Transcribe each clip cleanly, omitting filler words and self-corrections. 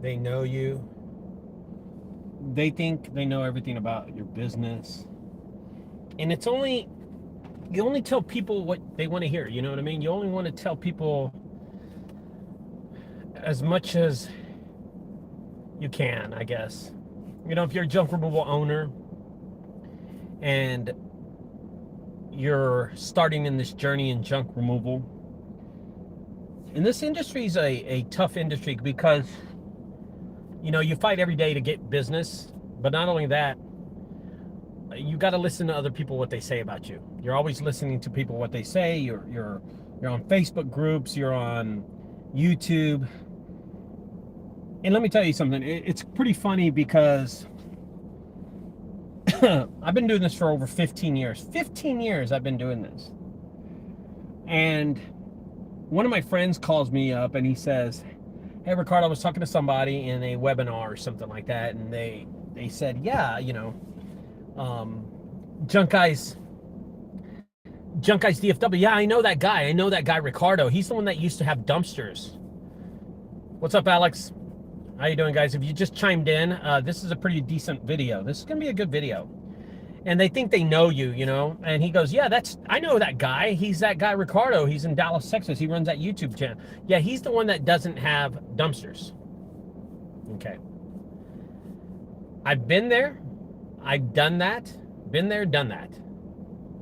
They know you. They think they know everything about your business. And you only tell people what they want to hear. You know what I mean? You only want to tell people as much as you can, I guess. You know, if you're a junk removal owner and you're starting in this journey in junk removal, and this industry is a tough industry because, you know, you fight every day to get business, but not only that, you got to listen to other people what they say about you. You're always listening to people what they say. You're on Facebook groups, you're on YouTube. And let me tell you something. It's pretty funny because I've been doing this for over 15 years. 15 years I've been doing this. And one of my friends calls me up and he says, "Hey, Ricardo, I was talking to somebody in a webinar or something like that, and they said, yeah, you know, Junk Guys, Junk Guys DFW. Yeah, I know that guy. I know that guy, Ricardo. He's the one that used to have dumpsters." What's up, Alex? How you doing, guys? If you just chimed in, this is a pretty decent video. This is gonna be a good video. And they think they know you, you know? And he goes, "Yeah, I know that guy. He's that guy, Ricardo. He's in Dallas, Texas. He runs that YouTube channel." Yeah, he's the one that doesn't have dumpsters. Okay. I've been there. I've done that. Been there, done that.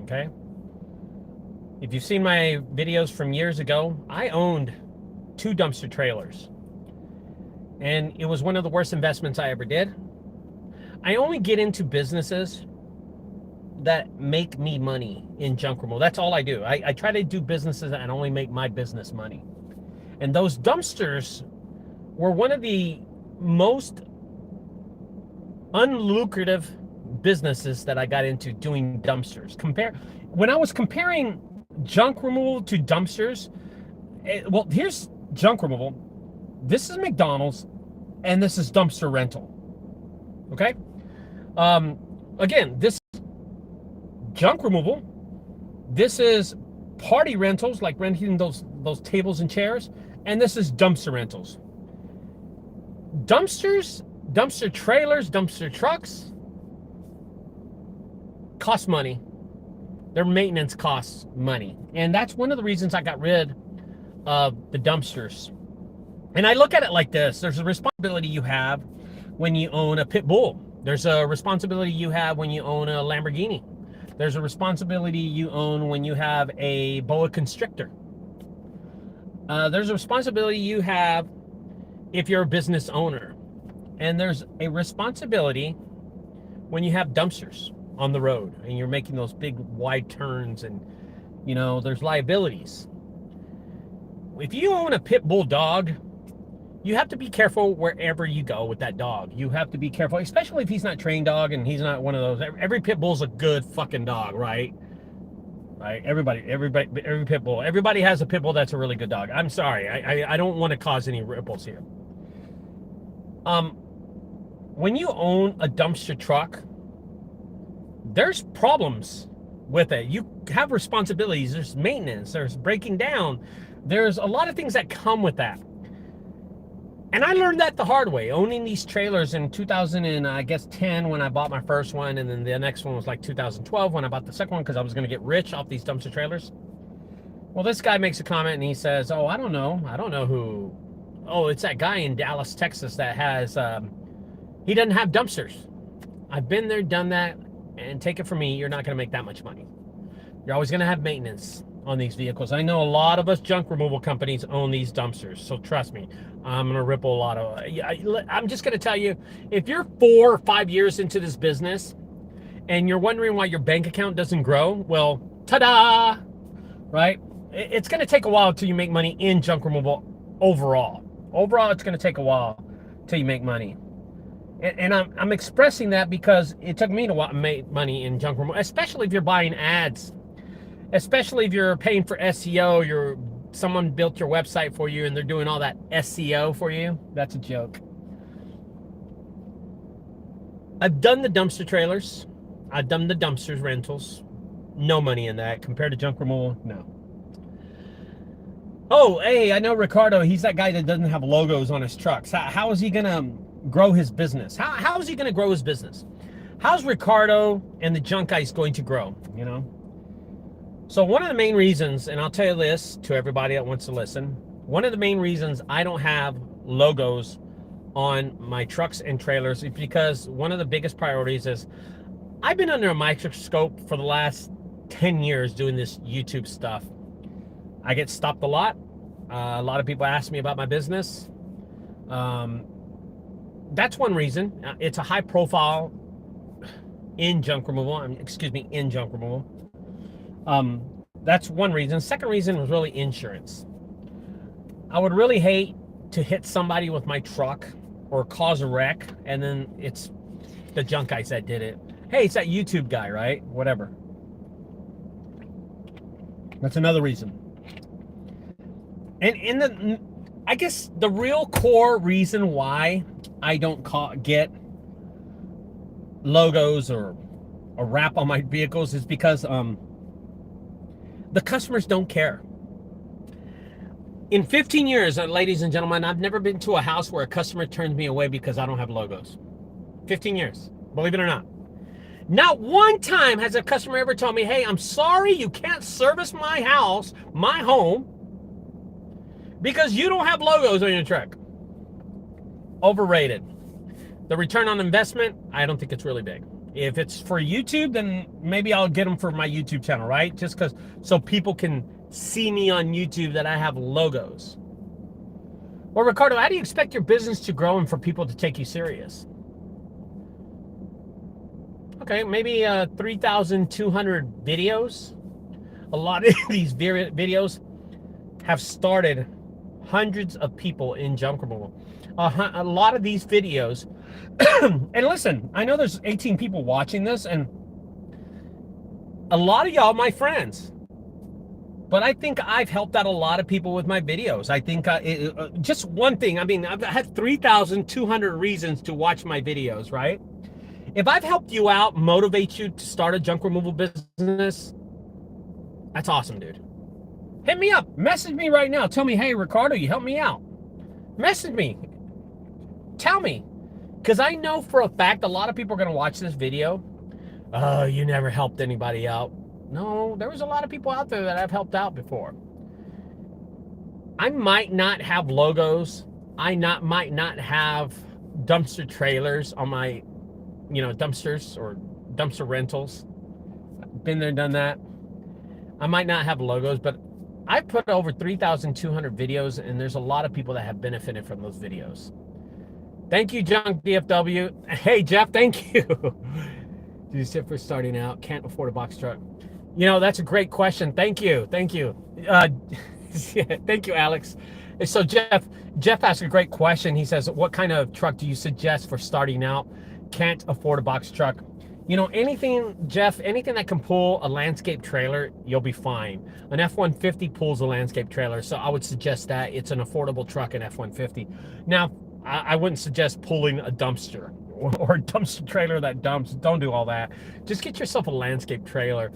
Okay. If you've seen my videos from years ago, I owned 2 dumpster trailers. And it was one of the worst investments I ever did. I only get into businesses that make me money in junk removal. That's all I do. I try to do businesses that only make my business money. And those dumpsters were one of the most unlucrative businesses that I got into, doing dumpsters. When I was comparing junk removal to dumpsters, well, here's junk removal. This is McDonald's, and this is dumpster rental. Okay? Again, this is junk removal. This is party rentals, like renting those tables and chairs, and this is dumpster rentals. Dumpsters, dumpster trailers, dumpster trucks cost money. Their maintenance costs money. And that's one of the reasons I got rid of the dumpsters. And I look at it like this. There's a responsibility you have when you own a pit bull. There's a responsibility you have when you own a Lamborghini. There's a responsibility you own when you have a boa constrictor. There's a responsibility you have if you're a business owner. And there's a responsibility when you have dumpsters on the road and you're making those big wide turns, and, you know, there's liabilities. If you own a pit bull dog, you have to be careful wherever you go with that dog. You have to be careful, especially if he's not trained dog and he's not one of those. Every pit bull's a good fucking dog, right? Right? Every pit bull. Everybody has a pit bull that's a really good dog. I'm sorry. I don't want to cause any ripples here. When you own a dumpster truck, there's problems with it. You have responsibilities. There's maintenance. There's breaking down. There's a lot of things that come with that. And I learned that the hard way, owning these trailers in 2010 when I bought my first one, and then the next one was like 2012 when I bought the second one, because I was going to get rich off these dumpster trailers. Well, this guy makes a comment and he says, "Oh, I don't know who. Oh, it's that guy in Dallas, Texas that has, he doesn't have dumpsters." I've been there, done that, and take it from me, you're not going to make that much money. You're always going to have maintenance on these vehicles. I know a lot of us junk removal companies own these dumpsters, so trust me, I'm going to ripple a lot of. I'm just going to tell you, if you're 4 or 5 years into this business and you're wondering why your bank account doesn't grow, well, ta-da, right? It's going to take a while till you make money in junk removal overall. Overall, it's going to take a while till you make money. And I'm expressing that because it took me to make money in junk removal, especially if you're buying ads, especially if you're paying for SEO. Someone built your website for you and they're doing all that SEO for you. That's a joke. I've done the dumpster trailers. I've done the dumpsters rentals. No money in that compared to junk removal. No. Oh, hey, I know Ricardo. He's that guy that doesn't have logos on his trucks. How is he going to grow his business? How is he going to grow his business? How's Ricardo and the Junk Guys going to grow, you know? So one of the main reasons, and I'll tell you this to everybody that wants to listen, one of the main reasons I don't have logos on my trucks and trailers is because one of the biggest priorities is I've been under a microscope for the last 10 years doing this YouTube stuff. I get stopped a lot. A lot of people ask me about my business. That's one reason. It's a high profile in junk removal. In junk removal. That's one reason. Second reason was really insurance. I would really hate to hit somebody with my truck or cause a wreck, and then it's the Junk Guys that did it. Hey, it's that YouTube guy, right? Whatever. That's another reason. And I guess the real core reason why I don't get logos or a wrap on my vehicles is because the customers don't care. In 15 years, ladies and gentlemen, I've never been to a house where a customer turns me away because I don't have logos. 15 years, believe it or not. Not one time has a customer ever told me, hey, I'm sorry you can't service my house, my home, because you don't have logos on your truck. Overrated. The return on investment, I don't think it's really big. If it's for YouTube, then maybe I'll get them for my YouTube channel, right? Just because, so people can see me on YouTube that I have logos. Well, Ricardo, how do you expect your business to grow and for people to take you serious? Okay, maybe 3,200 videos. A lot of these videos have started hundreds of people in junk removal. A lot of these videos, and listen, I know there's 18 people watching this, and a lot of y'all my friends. But I think I've helped out a lot of people with my videos. I think just one thing, I mean, I've had 3,200 reasons to watch my videos, right? If I've helped you out, motivate you to start a junk removal business, that's awesome, dude. Hit me up. Message me right now. Tell me, hey, Ricardo, you helped me out. Message me. Tell me. Because I know for a fact a lot of people are going to watch this video. Oh, you never helped anybody out. No, there was a lot of people out there that I've helped out before. I might not have logos. I might not have dumpster trailers on my, dumpsters or dumpster rentals. Been there, done that. I might not have logos, but I put over 3,200 videos, and there's a lot of people that have benefited from those videos. Thank you, JunkDFW. Hey, Jeff, thank you. Do you sit for starting out? Can't afford a box truck. That's a great question. Thank you. Thank you. Thank you, Alex. So Jeff asked a great question. He says, what kind of truck do you suggest for starting out? Can't afford a box truck. Anything, Jeff, anything that can pull a landscape trailer, you'll be fine. An F-150 pulls a landscape trailer, so I would suggest that. It's an affordable truck, an F-150. Now, I wouldn't suggest pulling a dumpster or a dumpster trailer that dumps. Don't do all that. Just get yourself a landscape trailer.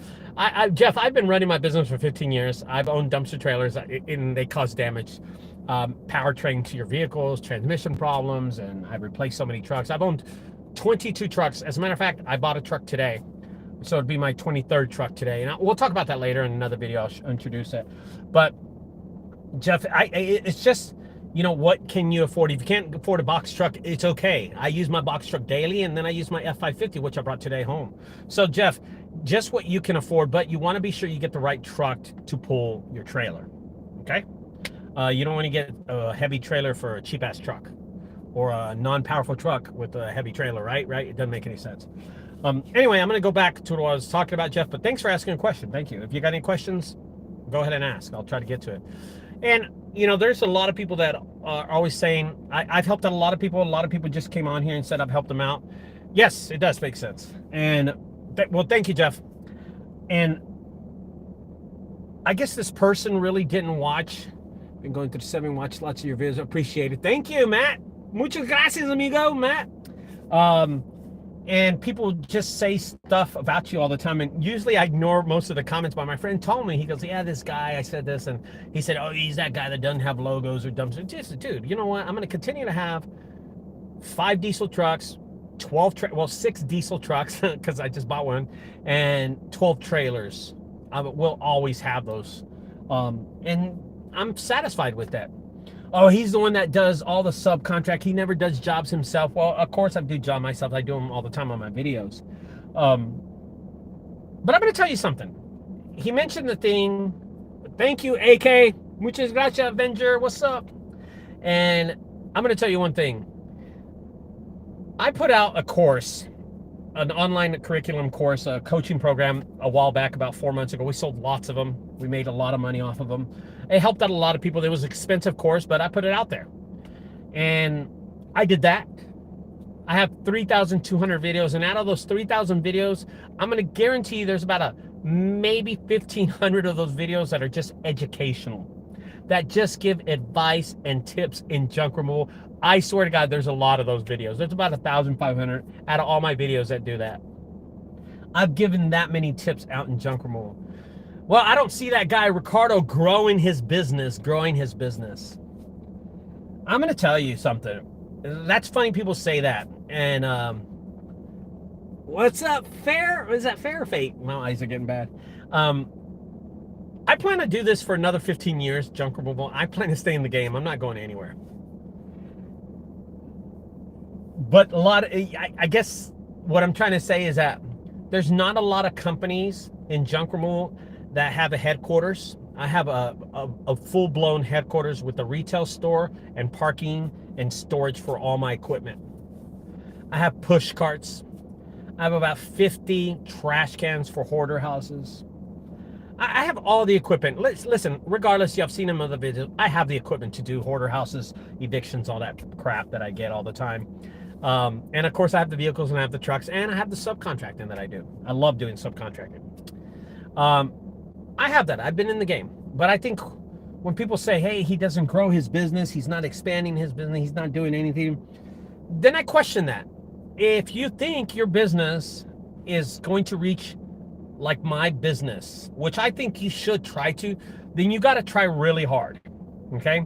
Jeff, I've been running my business for 15 years. I've owned dumpster trailers, and they cause damage. Powertrain to your vehicles, transmission problems, and I've replaced so many trucks. I've owned 22 trucks. As a matter of fact, I bought a truck today. So it'd be my 23rd truck today. And we'll talk about that later in another video. I'll introduce it. But Jeff, it's just, what can you afford? If you can't afford a box truck, it's okay. I use my box truck daily, and then I use my F550, which I brought today home. So Jeff, just what you can afford, but you want to be sure you get the right truck to pull your trailer. Okay? You don't want to get a heavy trailer for a cheap ass truck, or a non-powerful truck with a heavy trailer, right? It doesn't make any sense. Anyway, I'm going to go back to what I was talking about, Jeff, but thanks for asking a question. Thank you. If you got any questions, go ahead and ask. I'll try to get to it. And, there's a lot of people that are always saying, I've helped out a lot of people. A lot of people just came on here and said I've helped them out. Yes, it does make sense. And, well, thank you, Jeff. And I guess this person really didn't watch. Been going through the 7, watch lots of your videos. Appreciate it. Thank you, Matt. Muchas gracias, amigo, Matt. and people just say stuff about you all the time, and usually I ignore most of the comments. But my friend told me, he goes, yeah, this guy, I said this, and he said, oh, he's that guy that doesn't have logos or dumpsters. Just, dude, you know what, I'm going to continue to have 5 diesel trucks, 6 diesel trucks because I just bought one, and 12 trailers. We'll always have those, and I'm satisfied with that. Oh, he's the one that does all the subcontract. He never does jobs himself. Well, of course I do job myself. I do them all the time on my videos. But I'm going to tell you something. He mentioned the thing. Thank you, AK. Muchas gracias, Avenger. What's up? And I'm going to tell you one thing. I put out a course, an online curriculum course, a coaching program a while back, about 4 months ago. We sold lots of them. We made a lot of money off of them. It helped out a lot of people. It was an expensive course, but I put it out there. And I did that. I have 3,200 videos. And out of those 3,000 videos, I'm going to guarantee you there's about maybe 1,500 of those videos that are just educational, that just give advice and tips in junk removal. I swear to God, there's a lot of those videos. There's about 1,500 out of all my videos that do that. I've given that many tips out in junk removal. Well, I don't see that guy, Ricardo, growing his business. I'm going to tell you something. That's funny people say that. And what's up, Fair? Is that Fair or Fate? My eyes are getting bad. I plan to do this for another 15 years, junk removal. I plan to stay in the game. I'm not going anywhere. But I guess what I'm trying to say is that there's not a lot of companies in junk removal that have a headquarters. I have a full-blown headquarters with a retail store and parking and storage for all my equipment. I have push carts. I have about 50 trash cans for hoarder houses. I have all the equipment. Listen, regardless, you've seen them in the videos, I have the equipment to do hoarder houses, evictions, all that crap that I get all the time. And of course, I have the vehicles and I have the trucks and I have the subcontracting that I do. I love doing subcontracting. I have that. I've been in the game. But I think when people say, hey, he doesn't grow his business, he's not expanding his business, he's not doing anything, then I question that. If you think your business is going to reach like my business, which I think you should try to, then you got to try really hard. Okay?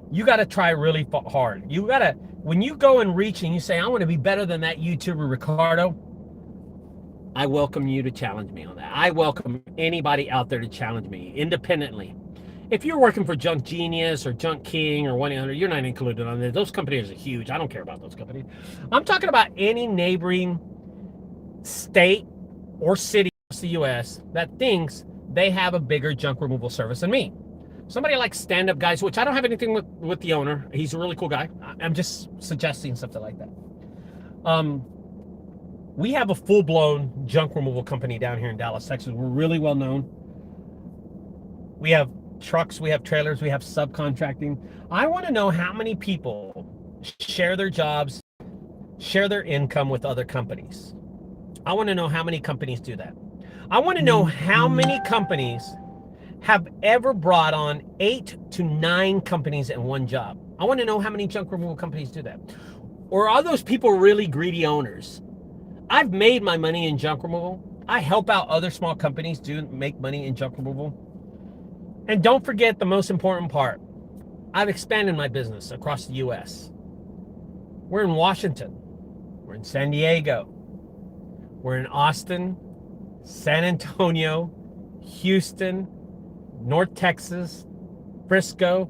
You got to try really hard. You got to, when you go and reach and you say, I want to be better than that YouTuber Ricardo, I welcome you to challenge me on that. I welcome anybody out there to challenge me independently. If you're working for Junk Genius or Junk King or 1-800, you're not included on there. Those companies are huge. I don't care about those companies. I'm talking about any neighboring state or city across the U.S. that thinks they have a bigger junk removal service than me. Somebody like Stand Up Guys, which I don't have anything with the owner. He's a really cool guy. I'm just suggesting something like that. We have a full-blown junk removal company down here in Dallas, Texas. We're really well known. We have trucks, we have trailers, we have subcontracting. I want to know how many people share their jobs, share their income with other companies. I want to know how many companies do that. I want to know how many companies have ever brought on 8 to 9 companies in one job. I want to know how many junk removal companies do that. Or are those people really greedy owners? I've made my money in junk removal. I help out other small companies make money in junk removal. And don't forget the most important part. I've expanded my business across the U.S. We're in Washington. We're in San Diego. We're in Austin, San Antonio, Houston, North Texas, Frisco,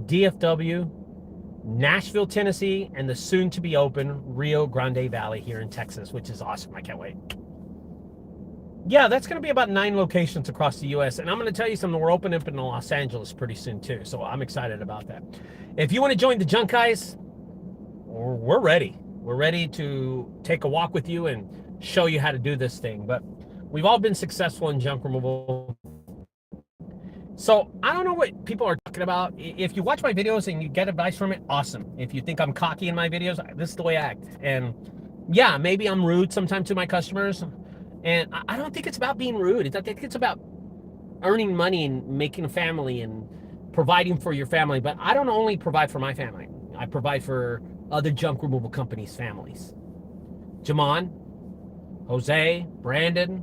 DFW, Nashville, Tennessee, and the soon-to-be open Rio Grande Valley here in Texas, which is awesome. I can't wait. Yeah, that's going to be about 9 locations across the U.S. And I'm going to tell you something. We're opening up in Los Angeles pretty soon, too. So I'm excited about that. If you want to join the Junk Guys, we're ready. We're ready to take a walk with you and show you how to do this thing. But we've all been successful in junk removal. So I don't know what people are talking about. If you watch my videos and you get advice from it, awesome. If you think I'm cocky in my videos, this is the way I act. And yeah, maybe I'm rude sometimes to my customers. And I don't think it's about being rude. I think it's about earning money and making a family and providing for your family. But I don't only provide for my family. I provide for other junk removal companies' families. Jamon, Jose, Brandon,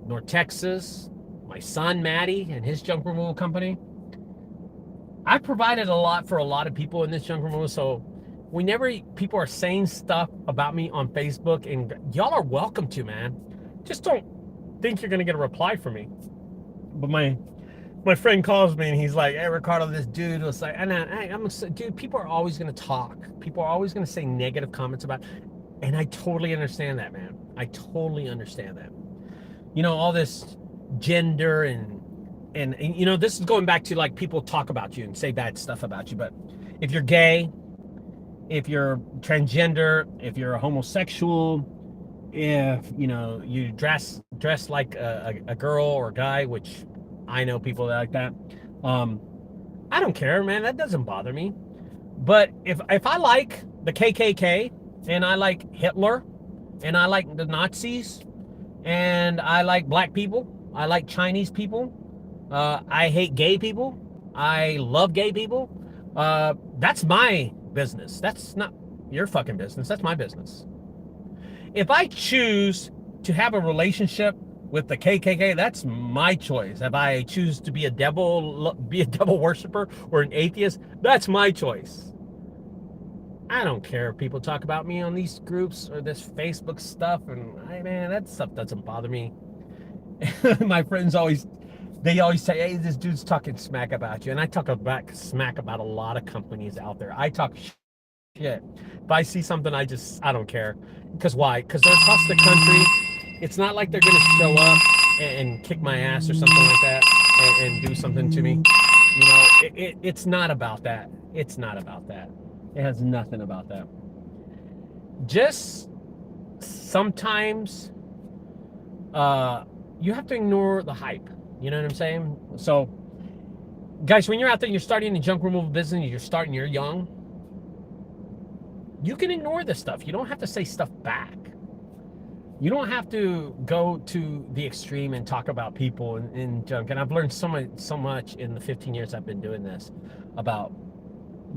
North Texas, my son Maddie and his junk removal company. I provided a lot for a lot of people in this junk removal, so whenever people are saying stuff about me on Facebook, and y'all are welcome to, man. Just don't think you're gonna get a reply from me. But my friend calls me and he's like, "Hey, Ricardo, this dude was like," and I'm dude. People are always gonna talk. People are always gonna say negative comments about, and I totally understand that, man. I totally understand that. You know, all this gender and you know, this is going back to like people talk about you and say bad stuff about you. But if you're gay, if you're transgender, if you're a homosexual, if you know you dress like a girl or a guy, which I know people that like that, I don't care, man. That doesn't bother me. But if I like the KKK and I like Hitler and I like the Nazis and I like black people, I like Chinese people, I hate gay people, I love gay people, that's my business. That's not your fucking business. That's my business. If I choose to have a relationship with the KKK, that's my choice. If I choose to be a devil worshiper or an atheist, that's my choice. I don't care if people talk about me on these groups or this Facebook stuff, and man, that stuff doesn't bother me. My friends always say, "Hey, this dude's talking smack about you," and I talk about smack about a lot of companies out there. I talk shit. If I see something, I don't care. Because why? Because they're across the country. It's not like they're gonna show up and kick my ass or something like that and do something to me. You know, it's not about that. It's not about that. It has nothing about that. Just sometimes you have to ignore the hype. You know what I'm saying? So, guys, when you're out there, you're starting a junk removal business, you're young, you can ignore this stuff. You don't have to say stuff back. You don't have to go to the extreme and talk about people in junk. And I've learned so much in the 15 years I've been doing this about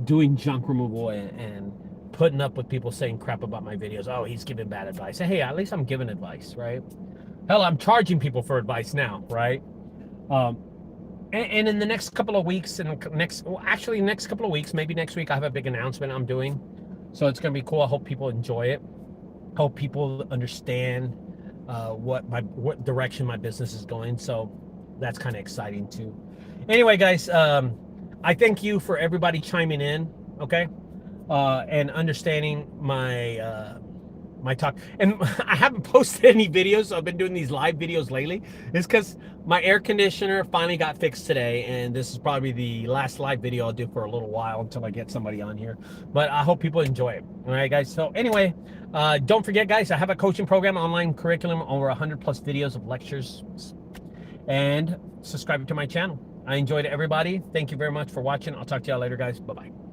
doing junk removal and putting up with people saying crap about my videos. Oh, he's giving bad advice. Hey, at least I'm giving advice, right? Hell, I'm charging people for advice now, right? And in the next couple of weeks, next couple of weeks, maybe next week, I have a big announcement I'm doing. So it's going to be cool. I hope people enjoy it. Hope people understand what direction my business is going. So that's kind of exciting too. Anyway, guys, I thank you for everybody chiming in, okay, and understanding my my talk. And I haven't posted any videos, so I've been doing these live videos lately. It's because my air conditioner finally got fixed today, and this is probably the last live video I'll do for a little while until I get somebody on here. But I hope people enjoy it. All right, guys. So anyway, don't forget, guys, I have a coaching program, online curriculum, over 100 plus videos of lectures, and subscribe to my channel. I enjoyed it, everybody. Thank you very much for watching. I'll talk to y'all later, guys. Bye-bye.